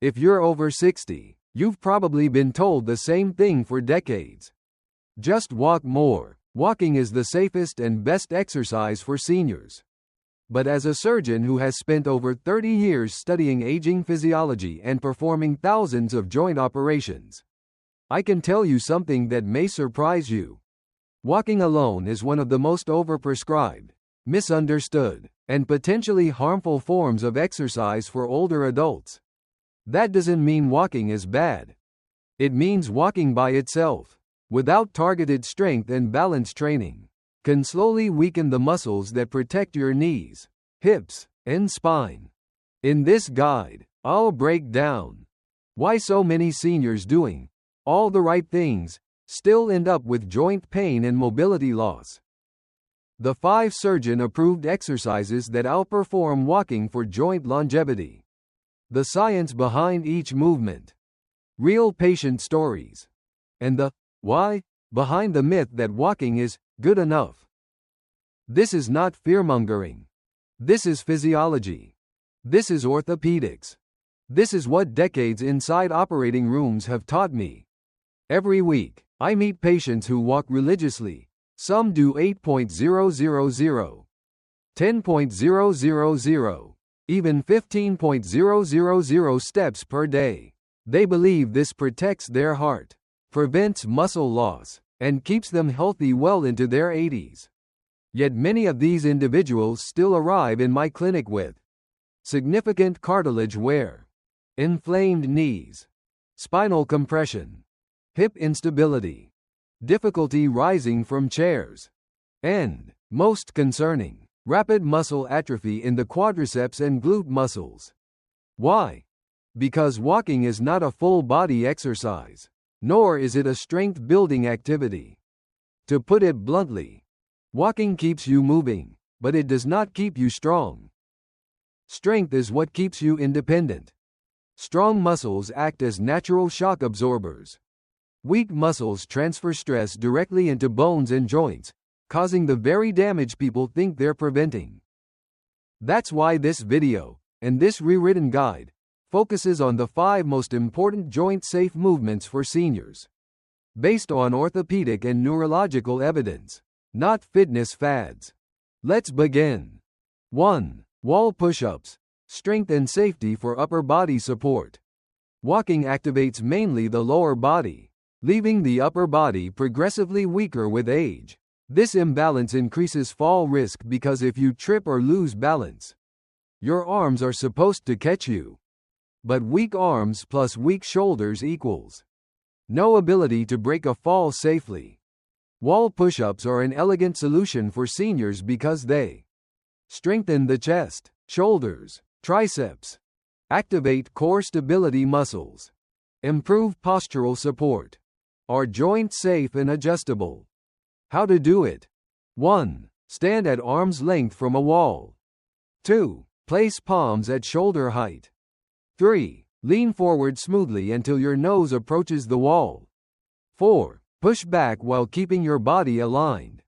If you're over 60, you've probably been told the same thing for decades. Just walk more. Walking is the safest and best exercise for seniors. But as a surgeon who has spent over 30 years studying aging physiology and performing thousands of joint operations, I can tell you something that may surprise you. Walking alone is one of the most overprescribed, misunderstood, and potentially harmful forms of exercise for older adults. That doesn't mean walking is bad. It means walking by itself, without targeted strength and balance training, can slowly weaken the muscles that protect your knees, hips, and spine. In this guide, I'll break down why so many seniors doing all the right things still end up with joint pain and mobility loss. The 5 surgeon-approved exercises that outperform walking for joint longevity. The science behind each movement. Real patient stories. And the why behind the myth that walking is good enough. This is not fearmongering. This is physiology. This is orthopedics. This is what decades inside operating rooms have taught me. Every week, I meet patients who walk religiously. Some do 8.000, 10.000, even 15.000 steps per day. They believe this protects their heart, prevents muscle loss, and keeps them healthy well into their 80s. Yet many of these individuals still arrive in my clinic with significant cartilage wear, inflamed knees, spinal compression, hip instability, difficulty rising from chairs, and, most concerning, rapid muscle atrophy in the quadriceps and glute muscles. Why? Because walking is not a full-body exercise, nor is it a strength-building activity. To put it bluntly, walking keeps you moving, but it does not keep you strong. Strength is what keeps you independent. Strong muscles act as natural shock absorbers. Weak muscles transfer stress directly into bones and joints, causing the very damage people think they're preventing. That's why this video, and this rewritten guide, focuses on the 5 most important joint-safe movements for seniors, based on orthopedic and neurological evidence, not fitness fads. Let's begin. 1. Wall push-ups, strength and safety for upper body support. Walking activates mainly the lower body, leaving the upper body progressively weaker with age. This imbalance increases fall risk because if you trip or lose balance, your arms are supposed to catch you. But weak arms plus weak shoulders equals no ability to break a fall safely. Wall push-ups are an elegant solution for seniors because they strengthen the chest, shoulders, triceps, activate core stability muscles, improve postural support, are joint safe and adjustable. How to do it? 1. Stand at arm's length from a wall. 2. Place palms at shoulder height. 3. Lean forward smoothly until your nose approaches the wall. 4. Push back while keeping your body aligned.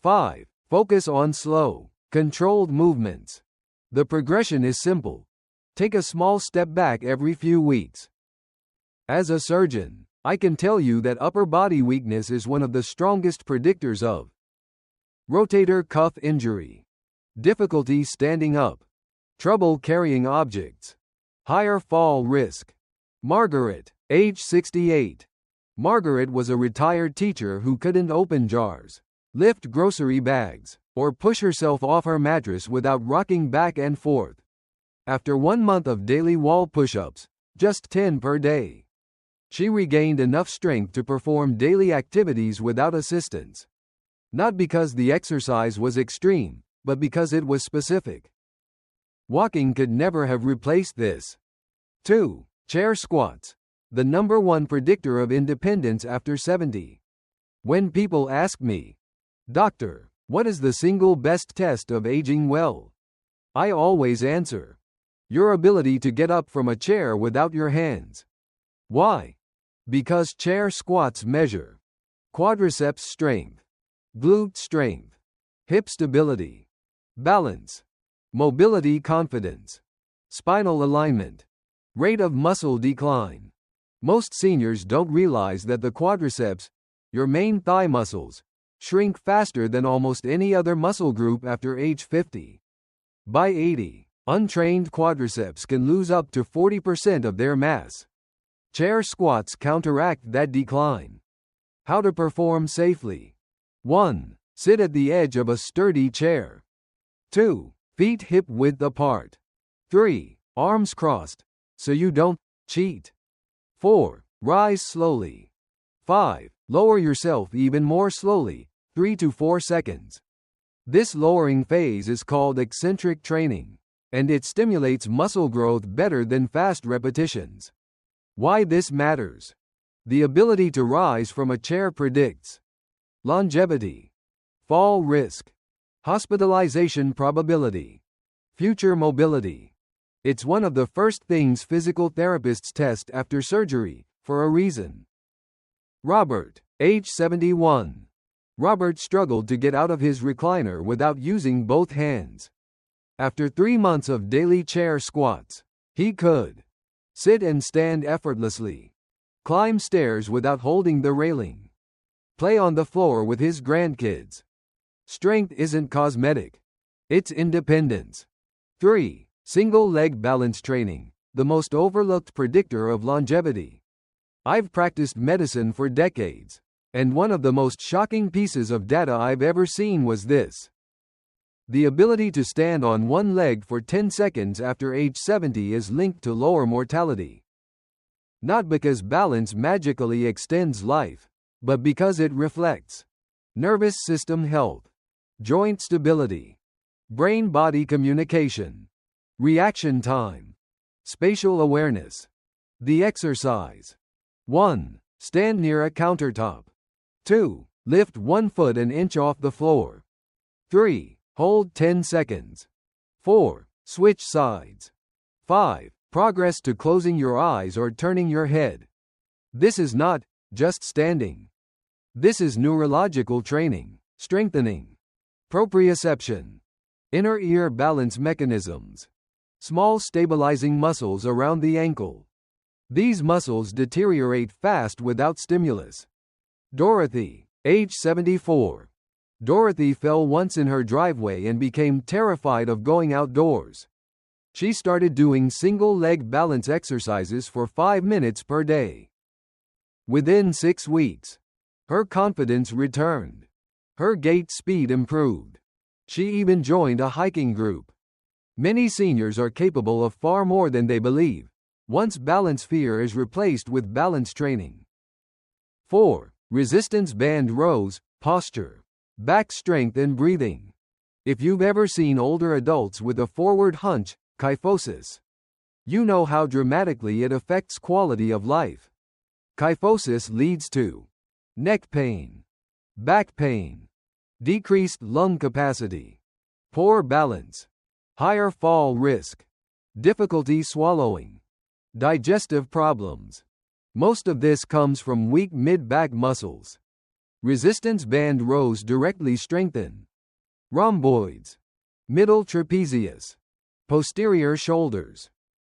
5. Focus on slow, controlled movements. The progression is simple. Take a small step back every few weeks. As a surgeon, I can tell you that upper body weakness is one of the strongest predictors of rotator cuff injury, difficulty standing up, trouble carrying objects, higher fall risk. Margaret, age 68. Margaret was a retired teacher who couldn't open jars, lift grocery bags, or push herself off her mattress without rocking back and forth. After 1 month of daily wall push-ups, just 10 per day, she regained enough strength to perform daily activities without assistance. Not because the exercise was extreme, but because it was specific. Walking could never have replaced this. 2. Chair squats, the #1 predictor of independence after 70. When people ask me, "Doctor, what is the single best test of aging well?" I always answer, your ability to get up from a chair without your hands. Why? Because chair squats measure quadriceps strength, glute strength, hip stability, balance, mobility confidence, spinal alignment, Rate of muscle decline. Most seniors don't realize that the quadriceps, your main thigh muscles, shrink faster than almost any other muscle group after age 50. By 80, untrained quadriceps can lose up to 40% of their mass. Chair squats counteract that decline. How to perform safely. 1. Sit at the edge of a sturdy chair. 2. Feet hip-width apart. 3. Arms crossed, so you don't cheat. 4. Rise slowly. 5. Lower yourself even more slowly, 3 to 4 seconds. This lowering phase is called eccentric training, and it stimulates muscle growth better than fast repetitions. Why this matters. The ability to rise from a chair predicts longevity, fall risk, hospitalization probability, future mobility. It's one of the first things physical therapists test after surgery, for a reason. Robert, age 71. Robert struggled to get out of his recliner without using both hands. After 3 months of daily chair squats, he could sit and stand effortlessly, climb stairs without holding the railing, play on the floor with his grandkids. Strength isn't cosmetic, it's independence. 3. Single leg balance training, the most overlooked predictor of longevity. I've practiced medicine for decades, and one of the most shocking pieces of data I've ever seen was this. The ability to stand on one leg for 10 seconds after age 70 is linked to lower mortality. Not because balance magically extends life, but because it reflects nervous system health, joint stability, brain-body communication, reaction time, spatial awareness. The exercise. 1. Stand near a countertop. 2. Lift 1 foot an inch off the floor. 3. Hold 10 seconds. 4. Switch sides. 5. Progress to closing your eyes or turning your head. This is not just standing. This is neurological training, strengthening, proprioception, inner ear balance mechanisms, small stabilizing muscles around the ankle. These muscles deteriorate fast without stimulus. Dorothy, age 74. Dorothy fell once in her driveway and became terrified of going outdoors. She started doing single-leg balance exercises for 5 minutes per day. Within 6 weeks, her confidence returned. Her gait speed improved. She even joined a hiking group. Many seniors are capable of far more than they believe, once balance fear is replaced with balance training. 4. Resistance band rows, posture, back strength and breathing. If you've ever seen older adults with a forward hunch, kyphosis, you know how dramatically it affects quality of life. Kyphosis leads to neck pain, back pain, decreased lung capacity, poor balance, higher fall risk, difficulty swallowing, digestive problems. Most of this comes from weak mid-back muscles. Resistance band rows directly strengthen rhomboids, middle trapezius, posterior shoulders,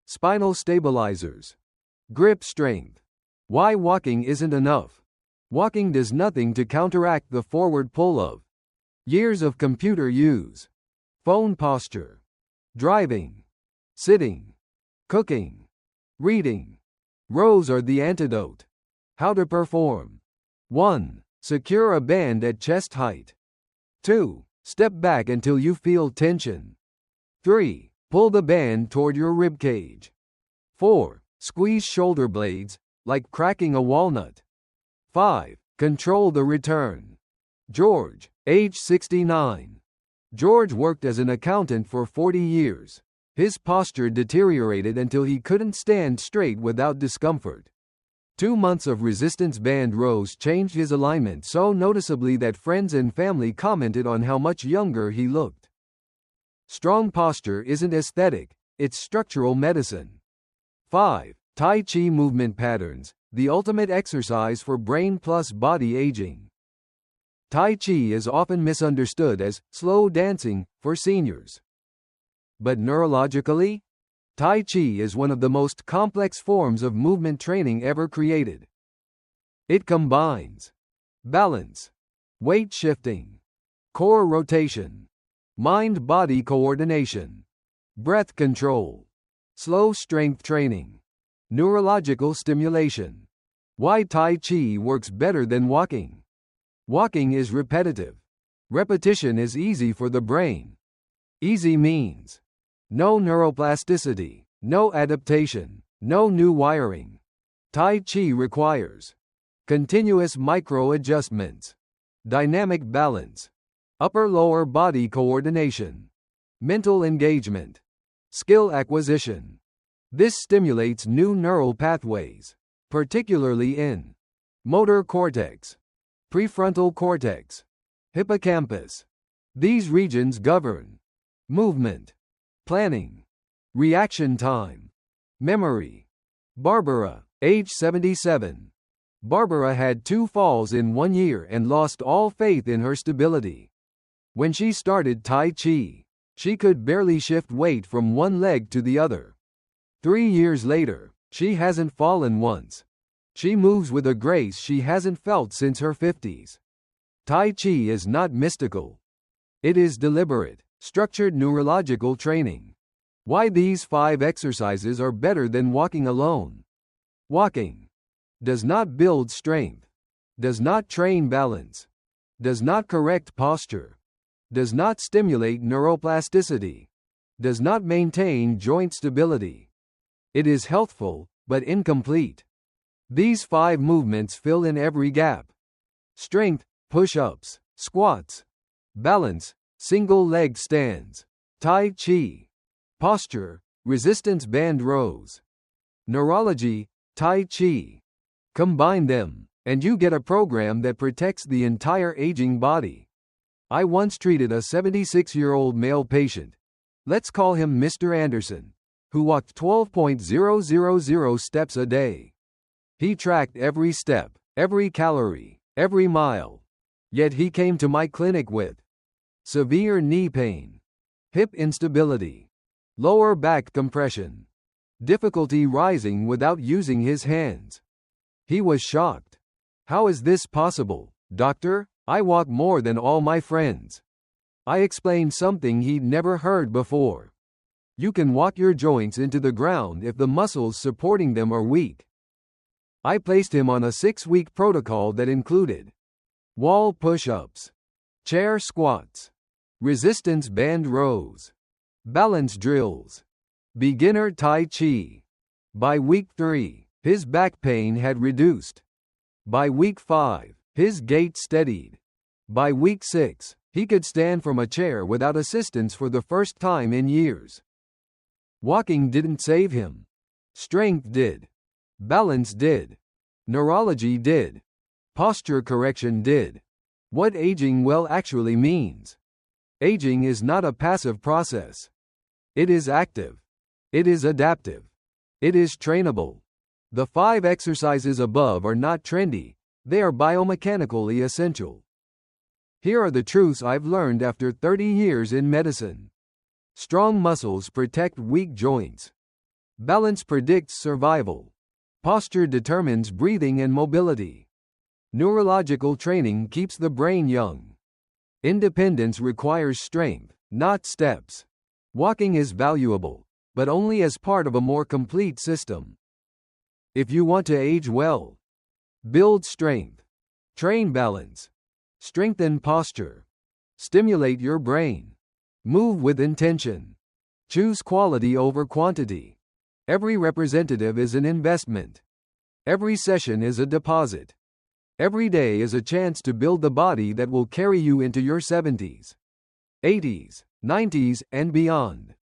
spinal stabilizers, grip strength. Why walking isn't enough. Walking does nothing to counteract the forward pull of years of computer use, phone posture, driving, sitting, cooking, reading. Rows are the antidote. How to perform. 1. Secure a band at chest height. 2. Step back until you feel tension. 3. Pull the band toward your rib cage. 4. Squeeze shoulder blades, like cracking a walnut. 5. Control the return. George, age 69. George worked as an accountant for 40 years. His posture deteriorated until he couldn't stand straight without discomfort. 2 months of resistance band rows changed his alignment so noticeably that friends and family commented on how much younger he looked. Strong posture isn't aesthetic, it's structural medicine. 5. Tai Chi movement patterns, the ultimate exercise for brain plus body aging. Tai Chi is often misunderstood as slow dancing for seniors. But neurologically, Tai Chi is one of the most complex forms of movement training ever created. It combines balance, weight shifting, core rotation, mind-body coordination, breath control, slow strength training, neurological stimulation. Why Tai Chi works better than walking? Walking is repetitive. Repetition is easy for the brain. Easy means no neuroplasticity, no adaptation, no new wiring. Tai Chi requires continuous micro-adjustments, dynamic balance, upper-lower body coordination, mental engagement, skill acquisition. This stimulates new neural pathways, particularly in motor cortex, prefrontal cortex, hippocampus. These regions govern movement, planning, reaction time, memory. Barbara, age 77. Barbara had 2 falls in 1 year and lost all faith in her stability. When she started Tai Chi, she could barely shift weight from one leg to the other. 3 years later, she hasn't fallen once. She moves with a grace she hasn't felt since her 50s. Tai Chi is not mystical. It is deliberate, structured neurological training. Why these 5 exercises are better than walking alone. Walking does not build strength, does not train balance, does not correct posture, does not stimulate neuroplasticity, does not maintain joint stability. It is healthful, but incomplete. These 5 movements fill in every gap. Strength, push-ups, squats. Balance, single leg stands. Tai Chi. Posture, resistance band rows. Neurology, Tai Chi. Combine them, and you get a program that protects the entire aging body. I once treated a 76-year-old male patient, let's call him Mr. Anderson, who walked 12.000 steps a day. He tracked every step, every calorie, every mile. Yet he came to my clinic with severe knee pain, hip instability, lower back compression, difficulty rising without using his hands. He was shocked. How is this possible, doctor? I walk more than all my friends. I explained something he'd never heard before. You can walk your joints into the ground if the muscles supporting them are weak. I placed him on a 6-week protocol that included wall push-ups, chair squats, resistance band rows, balance drills, beginner Tai Chi. By week 3, his back pain had reduced. By week 5, his gait steadied. By week 6, he could stand from a chair without assistance for the first time in years. Walking didn't save him. Strength did. Balance did. Neurology did. Posture correction did. What aging well actually means. Aging is not a passive process. It is active. It is adaptive. It is trainable. The 5 exercises above are not trendy, they are biomechanically essential. Here are the truths I've learned after 30 years in medicine. Strong muscles protect weak joints. Balance predicts survival. Posture determines breathing and mobility. Neurological training keeps the brain young. Independence requires strength, not steps. Walking is valuable, but only as part of a more complete system. If you want to age well, build strength, train balance, strengthen posture, stimulate your brain, move with intention, choose quality over quantity. Every representative is an investment. Every session is a deposit. Every day is a chance to build the body that will carry you into your 70s, 80s, 90s, and beyond.